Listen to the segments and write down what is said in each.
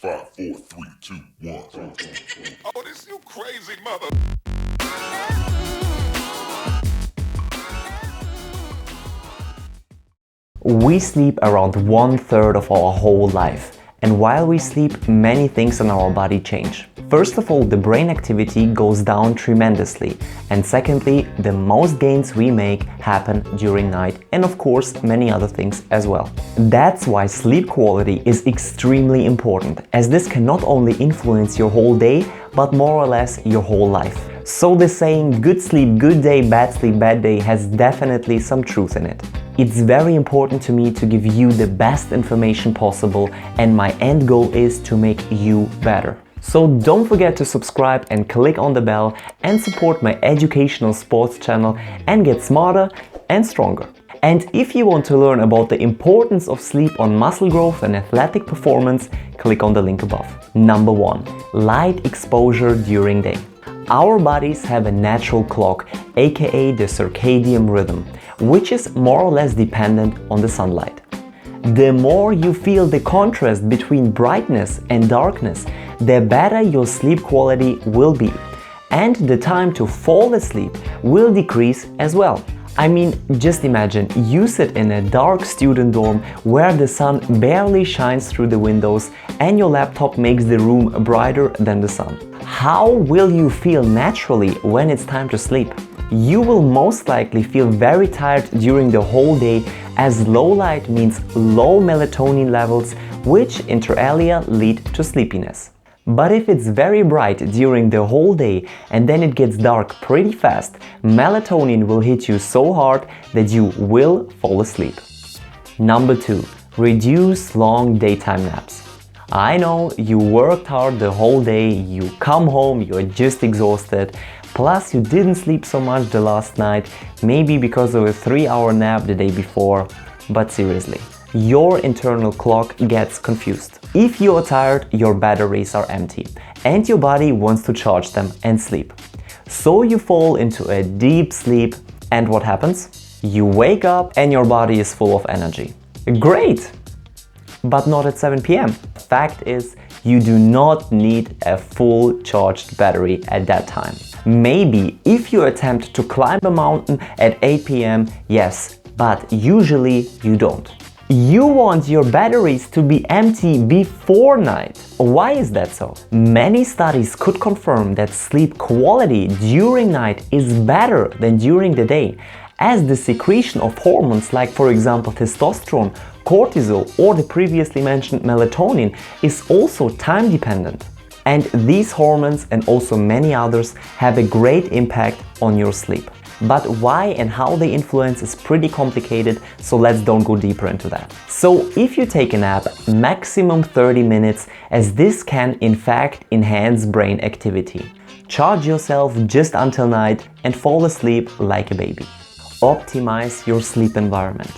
5, 4, 3, 2, 1. Oh, this you crazy mother. We sleep around 1/3 of our whole life. And while we sleep, many things in our body change. First of all, the brain activity goes down tremendously. And secondly, the most gains we make happen during night, and of course, many other things as well. That's why sleep quality is extremely important, as this can not only influence your whole day, but more or less your whole life. So the saying, good sleep, good day, bad sleep, bad day, has definitely some truth in it. It's very important to me to give you the best information possible, and my end goal is to make you better. So don't forget to subscribe and click on the bell and support my educational sports channel and get smarter and stronger. And if you want to learn about the importance of sleep on muscle growth and athletic performance, click on the link above. Number 1. Light exposure during day. Our bodies have a natural clock, aka the circadian rhythm, which is more or less dependent on the sunlight. The more you feel the contrast between brightness and darkness, the better your sleep quality will be, and the time to fall asleep will decrease as well. I mean, just imagine you sit in a dark student dorm where the sun barely shines through the windows and your laptop makes the room brighter than the sun. How will you feel naturally when it's time to sleep? You will most likely feel very tired during the whole day, as low light means low melatonin levels, which inter alia lead to sleepiness. But if it's very bright during the whole day and then it gets dark pretty fast, melatonin will hit you so hard that you will fall asleep. Number 2. Reduce long daytime naps. I know you worked hard the whole day, you come home, you're just exhausted, plus you didn't sleep so much the last night, maybe because of a 3-hour nap the day before, but seriously, your internal clock gets confused. If you're tired, your batteries are empty, and your body wants to charge them and sleep. So you fall into a deep sleep, and what happens? You wake up and your body is full of energy. Great! But not at 7 p.m. Fact is, you do not need a full charged battery at that time. Maybe if you attempt to climb a mountain at 8 p.m, yes, but usually you don't. You want your batteries to be empty before night. Why is that so? Many studies could confirm that sleep quality during night is better than during the day, as the secretion of hormones like, for example, testosterone, cortisol, or the previously mentioned melatonin is also time dependent. And these hormones and also many others have a great impact on your sleep. But why and how they influence is pretty complicated, so let's don't go deeper into that. So if you take a nap, maximum 30 minutes, as this can in fact enhance brain activity. Charge yourself just until night and fall asleep like a baby. Optimize your sleep environment.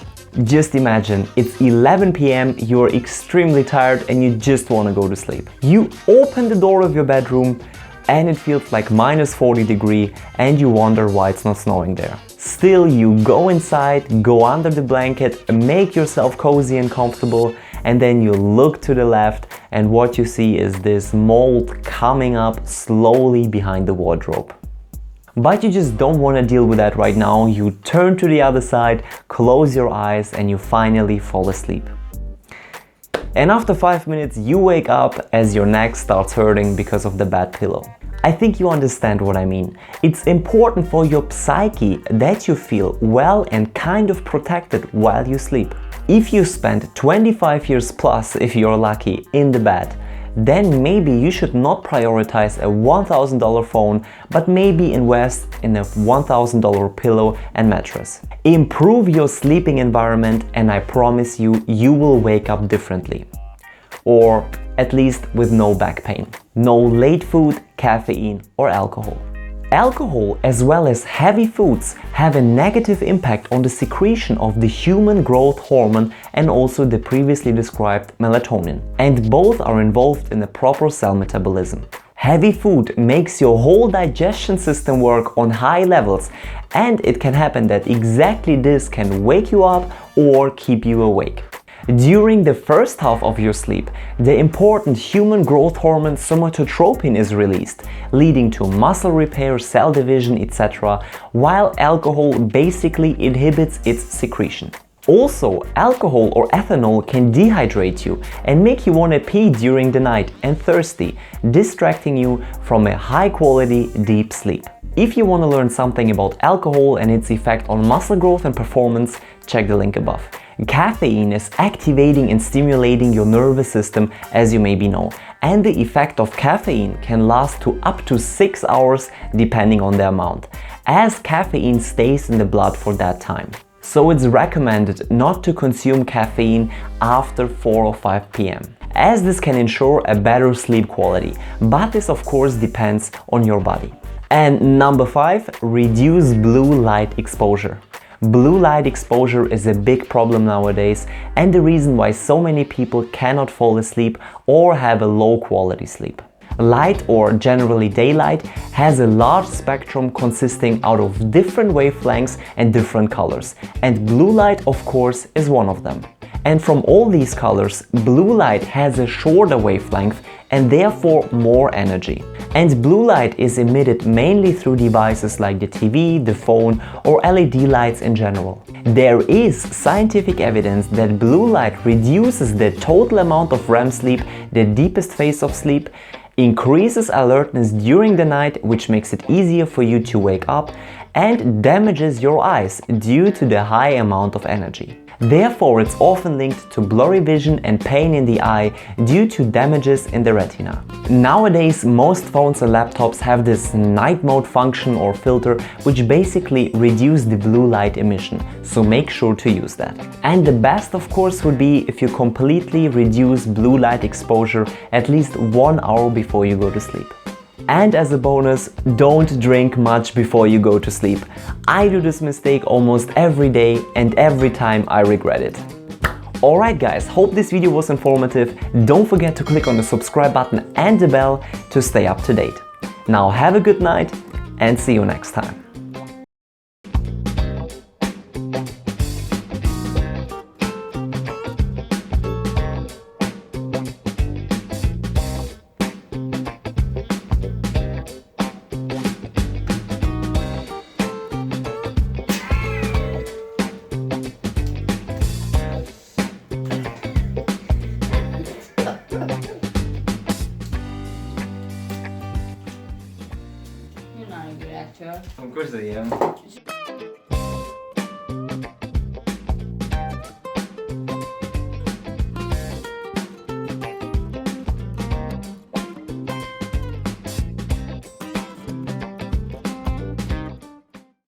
Just imagine, it's 11 p.m, you're extremely tired and you just want to go to sleep. You open the door of your bedroom and it feels like -40 degrees and you wonder why it's not snowing there. Still, you go inside, go under the blanket, make yourself cozy and comfortable, and then you look to the left and what you see is this mold coming up slowly behind the wardrobe. But you just don't want to deal with that right now. You turn to the other side, close your eyes, and you finally fall asleep. And after 5 minutes, you wake up as your neck starts hurting because of the bad pillow. I think you understand what I mean. It's important for your psyche that you feel well and kind of protected while you sleep. If you spend 25 years plus, if you're lucky, in the bed, then maybe you should not prioritize a $1,000 phone, but maybe invest in a $1,000 pillow and mattress. Improve your sleeping environment and I promise you, you will wake up differently. Or at least with no back pain. No late food, caffeine or alcohol. Alcohol as well as heavy foods have a negative impact on the secretion of the human growth hormone and also the previously described melatonin. And both are involved in the proper cell metabolism. Heavy food makes your whole digestion system work on high levels, and it can happen that exactly this can wake you up or keep you awake. During the first half of your sleep, the important human growth hormone somatotropin is released, leading to muscle repair, cell division, etc., while alcohol basically inhibits its secretion. Also, alcohol or ethanol can dehydrate you and make you want to pee during the night and thirsty, distracting you from a high-quality deep sleep. If you want to learn something about alcohol and its effect on muscle growth and performance, check the link above. Caffeine is activating and stimulating your nervous system, as you maybe know, and the effect of caffeine can last to up to 6 hours depending on the amount, as caffeine stays in the blood for that time. So it's recommended not to consume caffeine after 4 or 5 p.m. as this can ensure a better sleep quality, but this of course depends on your body. And number 5, reduce blue light exposure. Blue light exposure is a big problem nowadays and the reason why so many people cannot fall asleep or have a low quality sleep. Light, or generally daylight, has a large spectrum consisting out of different wavelengths and different colors, and blue light of course is one of them. And from all these colors, blue light has a shorter wavelength and therefore more energy. And blue light is emitted mainly through devices like the TV, the phone, or LED lights in general. There is scientific evidence that blue light reduces the total amount of REM sleep, the deepest phase of sleep, increases alertness during the night, which makes it easier for you to wake up, and damages your eyes due to the high amount of energy. Therefore, it's often linked to blurry vision and pain in the eye due to damages in the retina. Nowadays, most phones and laptops have this night mode function or filter, which basically reduces the blue light emission, so make sure to use that. And the best of course would be if you completely reduce blue light exposure at least 1 hour before you go to sleep. And as a bonus, don't drink much before you go to sleep. I do this mistake almost every day and every time I regret it. Alright guys, hope this video was informative. Don't forget to click on the subscribe button and the bell to stay up to date. Now have a good night and see you next time. You're not a good actor. Of course I am.